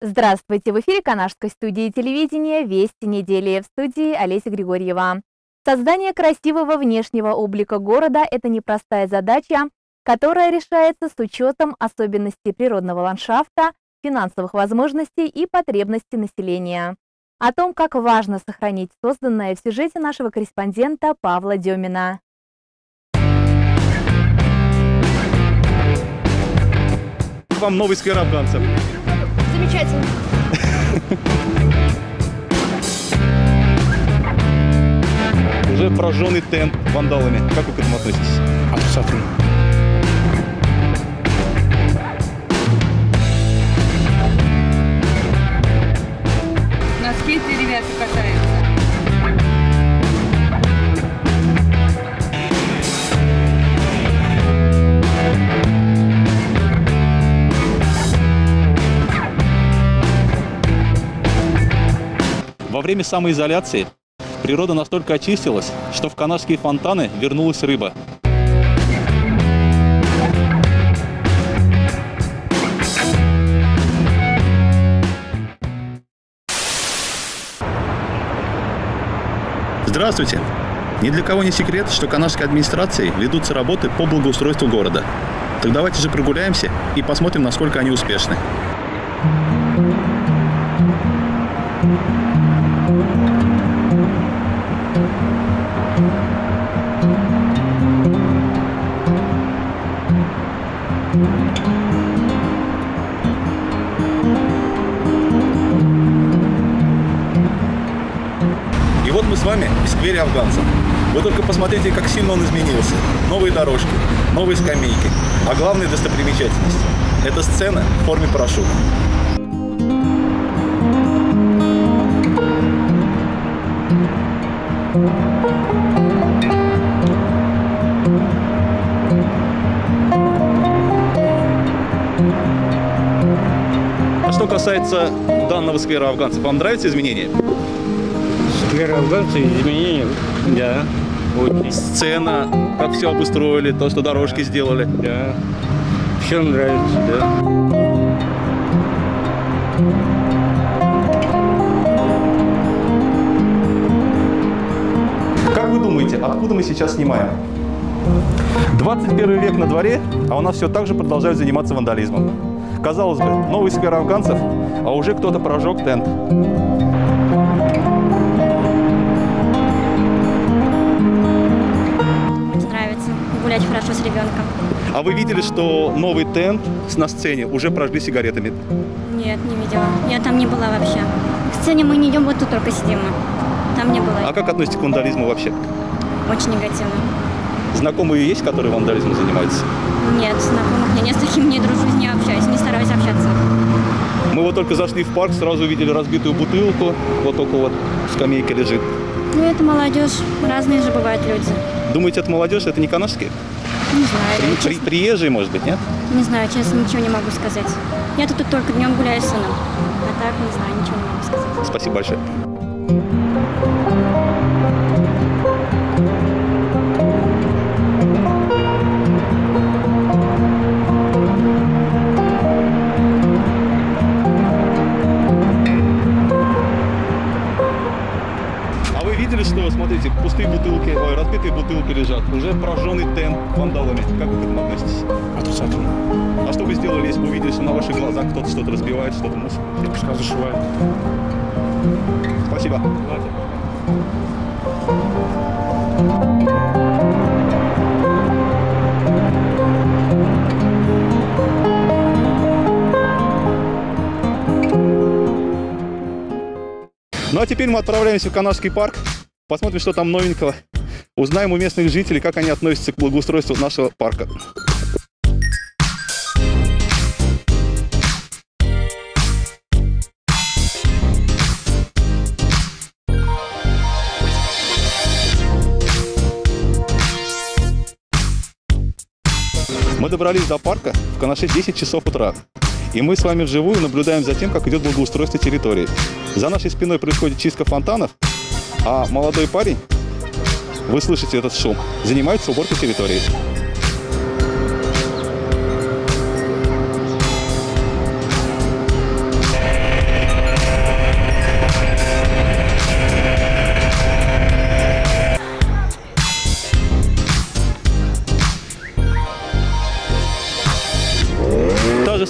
Здравствуйте! В эфире Канашской студии телевидения «Вести недели», в студии Олеся Григорьева. Создание красивого внешнего облика города – это непростая задача, которая решается с учетом особенностей природного ландшафта, финансовых возможностей и потребностей населения. О том, как важно сохранить созданное, в сюжете нашего корреспондента Павла Демина. Вам новый сквер афганцев. Замечательно. Уже прожженный тент вандалами. Как вы к этому относитесь? Отрицательно. На скейте ребята катаются. Во время самоизоляции природа настолько очистилась, что в канашские фонтаны вернулась рыба. Здравствуйте! Ни для кого не секрет, что канашской администрацией ведутся работы по благоустройству города. Так давайте же прогуляемся и посмотрим, насколько они успешны. И вот мы с вами в сквере афганцев. Вы только посмотрите, как сильно он изменился. Новые дорожки, новые скамейки. А главная достопримечательность – это сцена в форме парашюта. А что касается данного сквера афганцев, вам нравятся изменения? Сквер афганцев, изменения, да. Очень. Сцена, как все обустроили, то, что дорожки сделали. Да. Все нравится, да. Как вы думаете, откуда мы сейчас снимаем? 21 век на дворе, а у нас все так же продолжают заниматься вандализмом. Казалось бы, новый сквер афганцев, а уже кто-то прожег тент. Нравится гулять хорошо с ребенком. А вы видели, что новый тент на сцене уже прожгли сигаретами? Нет, не видела. Я там не была вообще. К сцене мы не идем, вот тут только сидим. Там не было. А как относитесь к вандализму вообще? Очень негативно. Знакомые есть, которые вандализмом занимаются? Нет, знакомых нет, с таким не дружу, не общаюсь, не стараюсь общаться. Мы вот только зашли в парк, сразу увидели разбитую бутылку, вот около скамейки лежит. Ну, это молодежь, разные же бывают люди. Думаете, это молодежь, это не канашские? Не знаю, честно, Приезжие, может быть, нет? не знаю, честно, ничего не могу сказать. Я тут только днем гуляю с сыном, а так не знаю, ничего не могу сказать. Спасибо большое. А вы видели, что, смотрите, пустые бутылки, разбитые бутылки лежат, уже прожженный тент вандалами. Как вы к этому относитесь? Отрицательно. А что вы сделали, если бы увидели, что на ваших глазах кто-то что-то разбивает, что-то мусор? Пускай зашивают. Спасибо. Ну а теперь мы отправляемся в Канашский парк, посмотрим, что там новенького, узнаем у местных жителей, как они относятся к благоустройству нашего парка. Мы добрались до парка в Канаше 10 часов утра. И мы с вами вживую наблюдаем за тем, как идет благоустройство территории. За нашей спиной происходит чистка фонтанов, а молодой парень, вы слышите этот шум, занимается уборкой территории.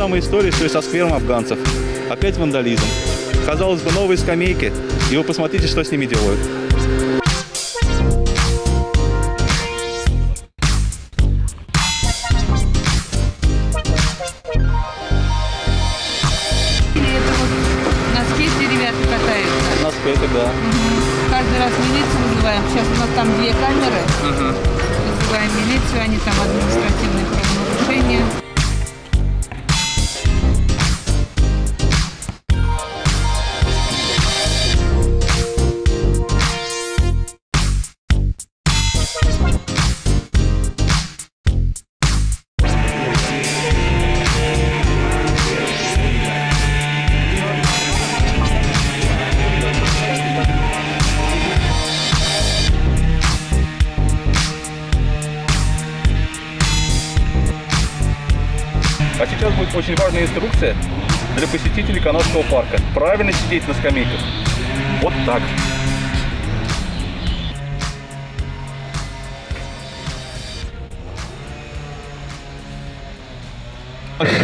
самая история, что и со сквером афганцев. Опять вандализм. Казалось бы, новые скамейки, и вы посмотрите, что с ними делают. Это вот на скейте ребята катаются. На скейте, да. Каждый раз милицию вызываем. Сейчас у нас там 2 камеры. Вызываем милицию, они там административные правонарушения. А сейчас будет очень важная инструкция для посетителей канадского парка. Правильно сидеть на скамейках. Вот так.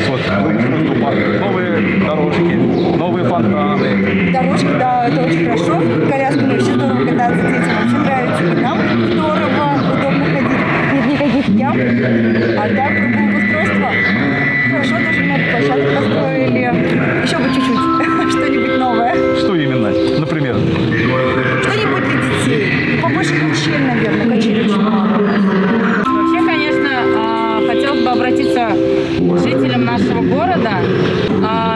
Вот, новые дорожки, новые фонтаны. Дорожки, да, это очень хорошо. Колясками вообще здорово кататься, детям вообще нравится. И нам здорово, удобно ходить. Нет никаких ям. А так, благоустройство. Хорошо, даже много площадок построили. Еще бы чуть-чуть, что-нибудь новое. Что именно? Например? Что-нибудь для детей. Побольше качель, наверное. Качель очень мало. Вообще, конечно, хотелось бы обратиться к жителям нашего города.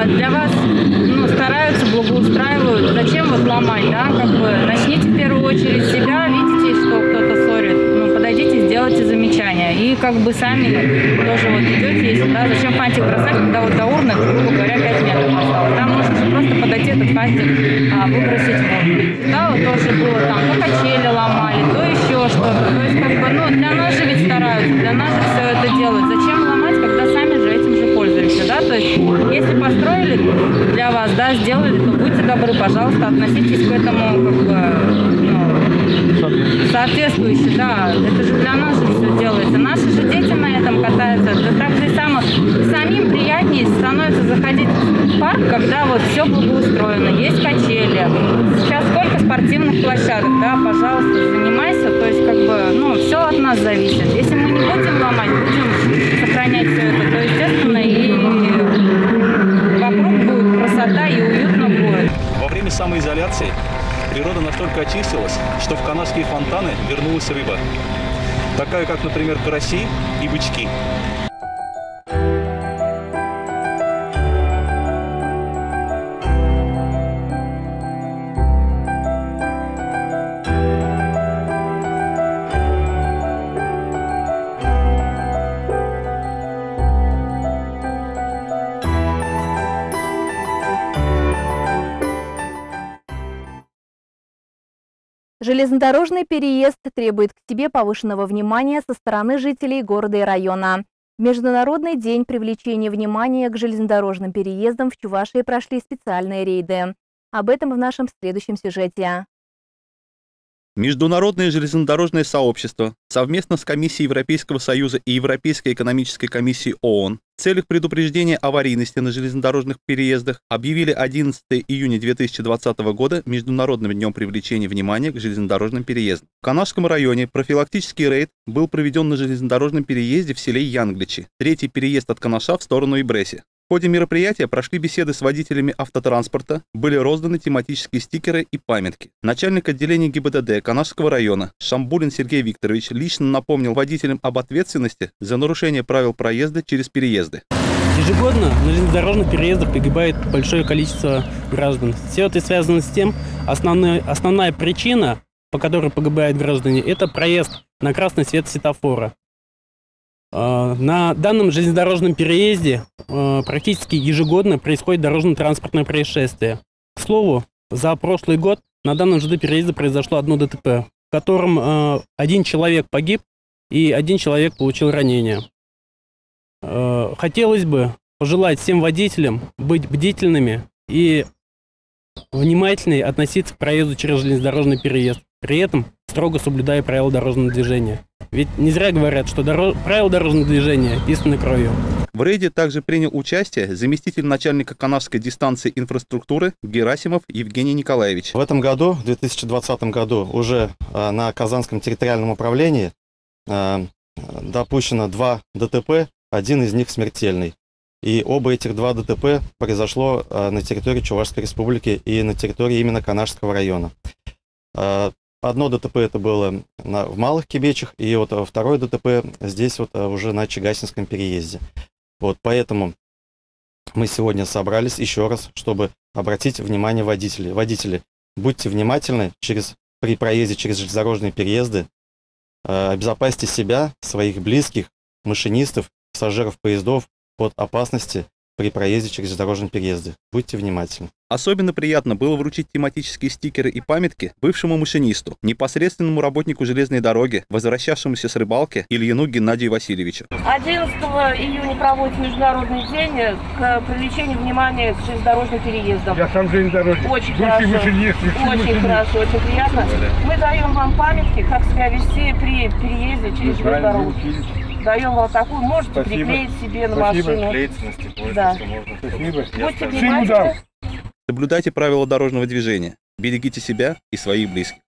Для вас стараются, благоустраивают. Зачем вот ломать, да? Как бы начните в первую очередь с себя, видите, что кто-то ссорит. Подойдите, сделайте замечания. И как бы сами тоже вот идете, если, да, зачем фантик бросать, когда вот до урны, грубо говоря, 5 метров осталось. Там можно же просто подойти этот фантик, выбросить в урну. Да, вот тоже было там, то качели ломали, то еще что-то. То есть как бы, для нас же ведь стараются, для нас же все это делают. Зачем ломать, когда сами же этим же пользуемся, да? То есть если построили для вас, да, сделали, то будьте добры, пожалуйста, относитесь к этому как бы, соответствующе, да. Это же для нас же все делается. Наши же дети на этом катаются. Это так же и самим приятнее становится заходить в парк, когда вот все благоустроено, есть качели. Сейчас сколько спортивных площадок, да, пожалуйста, занимайся. То есть как бы, все от нас зависит. Если мы не будем ломать, будем сохранять все это, то естественно и вокруг будет красота и уютно будет. Во время самоизоляции природа настолько очистилась, что в канадские фонтаны вернулась рыба. Такая, как, например, караси и бычки. Железнодорожный переезд требует к себе повышенного внимания со стороны жителей города и района. В Международный день привлечения внимания к железнодорожным переездам в Чувашии прошли специальные рейды. Об этом в нашем следующем сюжете. Международное железнодорожное сообщество совместно с Комиссией Европейского Союза и Европейской экономической комиссией ООН в целях предупреждения аварийности на железнодорожных переездах объявили 11 июня 2020 года Международным днем привлечения внимания к железнодорожным переездам. В Канашском районе профилактический рейд был проведен на железнодорожном переезде в селе Янгличи, третий переезд от Канаша в сторону Ибреси. В ходе мероприятия прошли беседы с водителями автотранспорта, были розданы тематические стикеры и памятки. Начальник отделения ГИБДД Канашского района Шамбулин Сергей Викторович лично напомнил водителям об ответственности за нарушение правил проезда через переезды. Ежегодно на железнодорожных переездах погибает большое количество граждан. Все это связано с тем, основная причина, по которой погибают граждане, это проезд на красный свет светофора. На данном железнодорожном переезде практически ежегодно происходит дорожно-транспортное происшествие. К слову, за прошлый год на данном ЖД-переезде произошло одно ДТП, в котором один человек погиб и один человек получил ранение. Хотелось бы пожелать всем водителям быть бдительными и внимательнее относиться к проезду через железнодорожный переезд, при этом строго соблюдая правила дорожного движения. Ведь не зря говорят, что правила дорожного движения писаны кровью. В В рейде также принял участие заместитель начальника канавской дистанции инфраструктуры Герасимов Евгений Николаевич. В этом году, в 2020 году, уже на Казанском территориальном управлении допущено 2 ДТП, один из них смертельный. И оба этих 2 ДТП произошло на территории Чувашской республики и на территории именно Канашского района. Одно ДТП это было в Малых Кибечах, и вот второе ДТП здесь вот уже на Чегасинском переезде. Вот поэтому мы сегодня собрались еще раз, чтобы обратить внимание водителей. Водители, будьте внимательны при проезде через железнодорожные переезды, обезопасьте себя, своих близких, машинистов, пассажиров поездов от опасности при проезде через железнодорожные переезды. Будьте внимательны. Особенно приятно было вручить тематические стикеры и памятки бывшему машинисту, непосредственному работнику железной дороги, возвращавшемуся с рыбалки Ильину Геннадию Васильевичу. 11 июня проводится Международный день к привлечению внимания к железнодорожным переездам. Я сам железнодорожник. Очень хорошо. Очень хорошо, очень приятно. Мы даем вам памятки, как себя вести при переезде через железнодорогу. Даем вам такую, можете приклеить себе на машину. Да. Будьте внимательны. Соблюдайте правила дорожного движения, берегите себя и своих близких.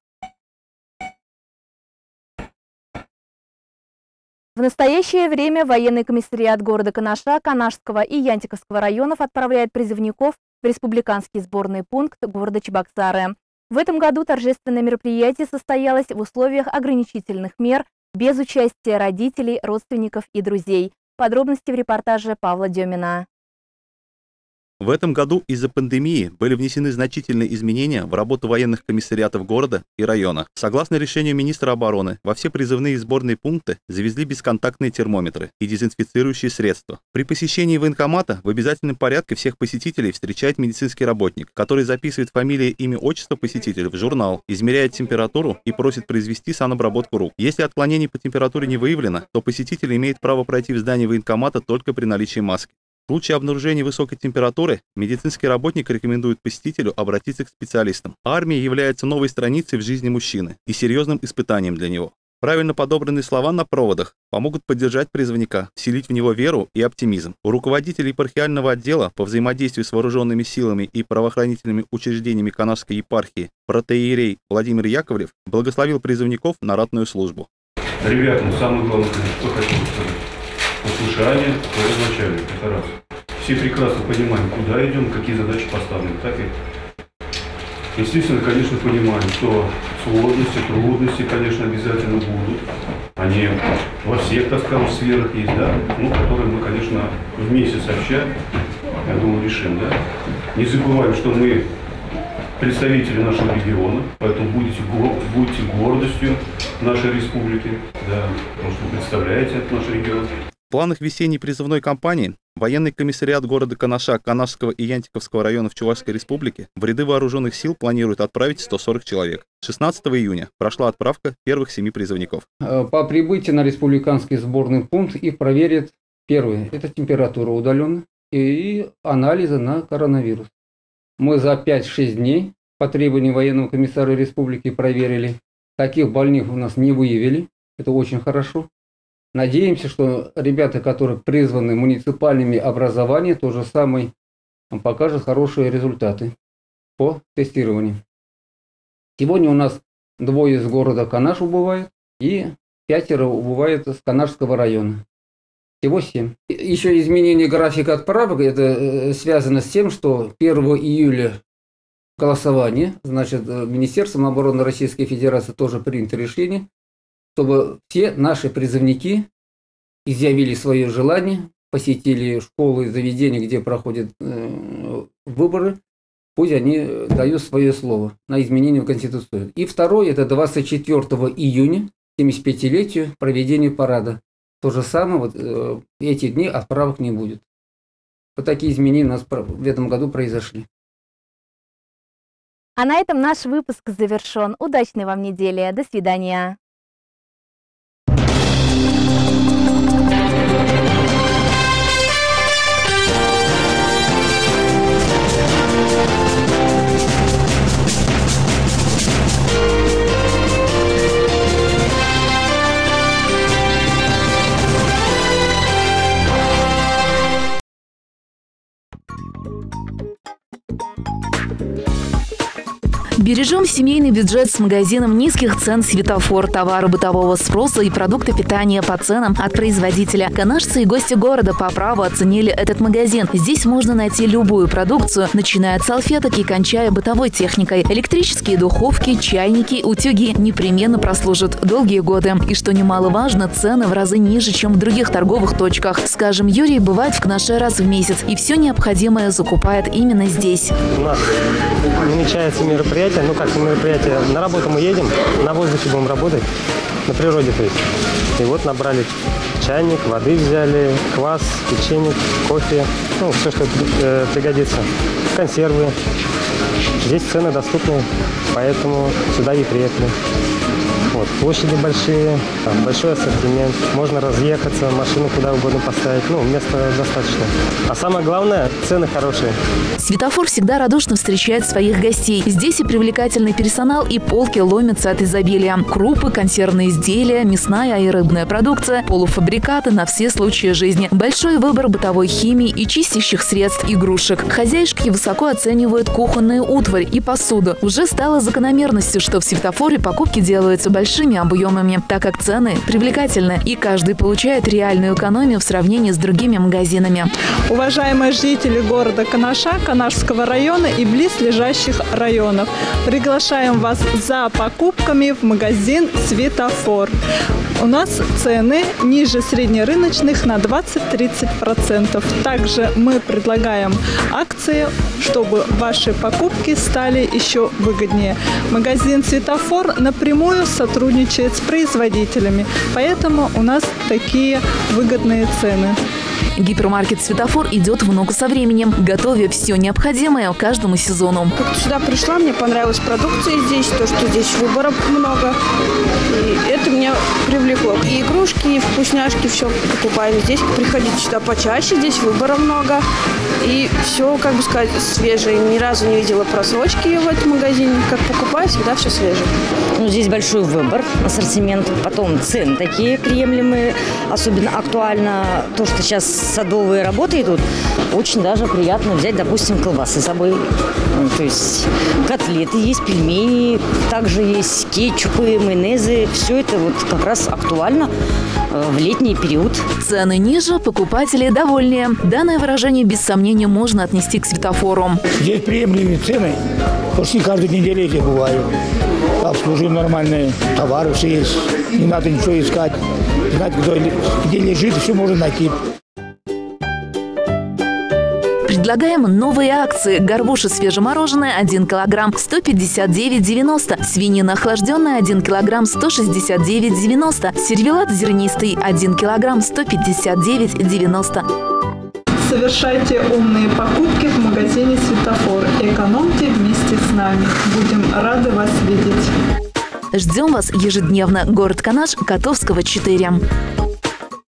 В настоящее время военный комиссариат города Канаша, Канашского и Янтиковского районов отправляет призывников в республиканский сборный пункт города Чебоксары. В этом году торжественное мероприятие состоялось в условиях ограничительных мер, без участия родителей, родственников и друзей. Подробности в репортаже Павла Демина. В этом году из-за пандемии были внесены значительные изменения в работу военных комиссариатов города и района. Согласно решению министра обороны, во все призывные и сборные пункты завезли бесконтактные термометры и дезинфицирующие средства. При посещении военкомата в обязательном порядке всех посетителей встречает медицинский работник, который записывает фамилию, имя, отчество посетителя в журнал, измеряет температуру и просит произвести санобработку рук. Если отклонений по температуре не выявлено, то посетитель имеет право пройти в здание военкомата только при наличии маски. В случае обнаружения высокой температуры медицинский работник рекомендует посетителю обратиться к специалистам. Армия является новой страницей в жизни мужчины и серьезным испытанием для него. Правильно подобранные слова на проводах помогут поддержать призывника, вселить в него веру и оптимизм. У руководителей епархиального отдела по взаимодействию с вооруженными силами и правоохранительными учреждениями Канашской епархии протоиерей Владимир Яковлев благословил призывников на ратную службу. Ребятам самое главное, что хотел сказать. Послушание первоначально, это раз. Все прекрасно понимаем, куда идем, какие задачи поставлены, так и, естественно, конечно, понимаем, что сложности, трудности, конечно, обязательно будут. Они во всех, так скажем, сферах есть, да, которые мы, конечно, вместе сообща, я думаю, решим, да. Не забываем, что мы представители нашего региона, поэтому будьте гордостью нашей республики, да, потому что вы представляете наш регион. В планах весенней призывной кампании военный комиссариат города Канаша, Канашского и Янтиковского районов Чувашской республики в ряды вооруженных сил планирует отправить 140 человек. 16 июня прошла отправка первых 7 призывников. По прибытии на республиканский сборный пункт их проверят первое – это температура удаленно и анализы на коронавирус. Мы за 5-6 дней по требованию военного комиссара республики проверили. Таких больных у нас не выявили. Это очень хорошо. Надеемся, что ребята, которые призваны муниципальными образованиями, то же самое покажут хорошие результаты по тестированию. Сегодня у нас 2 из города Канаш убывает и 5 убывает с Канашского района. Всего 7. Еще изменение графика отправок, это связано с тем, что 1 июля голосование, значит, Министерством обороны Российской Федерации тоже принято решение, чтобы все наши призывники изъявили свое желание, посетили школы и заведения, где проходят выборы, пусть они дают свое слово на изменение Конституции. И второе, это 24 июня, 75-летию проведения парада. То же самое, вот эти дни отправок не будет. Вот такие изменения у нас в этом году произошли. А на этом наш выпуск завершен. Удачной вам недели. До свидания. Бережем семейный бюджет с магазином низких цен «Светофор». Товары бытового спроса и продукты питания по ценам от производителя. Канашцы и гости города по праву оценили этот магазин. Здесь можно найти любую продукцию, начиная от салфеток и кончая бытовой техникой. Электрические духовки, чайники, утюги непременно прослужат долгие годы. И что немаловажно, цены в разы ниже, чем в других торговых точках. Скажем, Юрий бывает в Канаше раз в месяц и все необходимое закупает именно здесь. У нас намечается мероприятие, мероприятие. На работу мы едем, на воздухе будем работать, на природе, то есть. И вот набрали чайник, воды взяли, квас, печенье, кофе, все, что пригодится, консервы. Здесь цены доступны, поэтому сюда и приехали. Вот, площади большие, там большой ассортимент, можно разъехаться, машину куда угодно поставить, места достаточно. А самое главное, цены хорошие. «Светофор» всегда радушно встречает своих гостей. Здесь и привлекательный персонал, и полки ломятся от изобилия. Крупы, консервные изделия, мясная и рыбная продукция, полуфабрикаты на все случаи жизни. Большой выбор бытовой химии и чистящих средств, игрушек. Хозяюшки высоко оценивают кухонную утварь и посуду. Уже стало закономерностью, что в «Светофоре» покупки делаются большими объемами, так как цены привлекательны, и каждый получает реальную экономию в сравнении с другими магазинами. Уважаемые жители города Канаша, Канашского района и близлежащих районов, приглашаем вас за покупками в магазин «Светофор». У нас цены ниже среднерыночных на 20-30%. Также мы предлагаем акции, чтобы ваши покупки стали еще выгоднее. Магазин «Светофор» напрямую сотрудничает с производителями, поэтому у нас такие выгодные цены. Гипермаркет «Светофор» идет в ногу со временем, готовя все необходимое каждому сезону. Как сюда пришла, мне понравилась продукция здесь, то, что здесь выбора много. И это меня привлекло. И игрушки, и вкусняшки, все покупаем здесь. Приходите сюда почаще, здесь выбора много. И все, свежее. Ни разу не видела просрочки в этом магазине. Как покупаю, всегда все свежее. Здесь большой выбор, ассортимент. Потом цены такие приемлемые. Особенно актуально то, что сейчас садовые работы идут. Очень даже приятно взять, допустим, колбасы с собой. То есть котлеты есть, пельмени, также есть кетчупы, майонезы. Все это как раз актуально в летний период. Цены ниже, покупатели довольнее. Данное выражение без сомнения можно отнести к «Светофору». Здесь приемлемые цены. Почти каждую неделю я бываю. Обслуживаем нормальные товары, все есть. Не надо ничего искать. Знать, где лежит, все можно найти. Предлагаем новые акции. Горбуша свежемороженая 1 килограмм 159,90. Свинина охлажденная 1 килограмм 169,90. Сервелат зернистый 1 килограмм 159,90. Совершайте умные покупки в магазине «Светофор». Экономьте вместе с нами. Будем рады вас видеть. Ждем вас ежедневно. Город Канаш, Котовского, 4.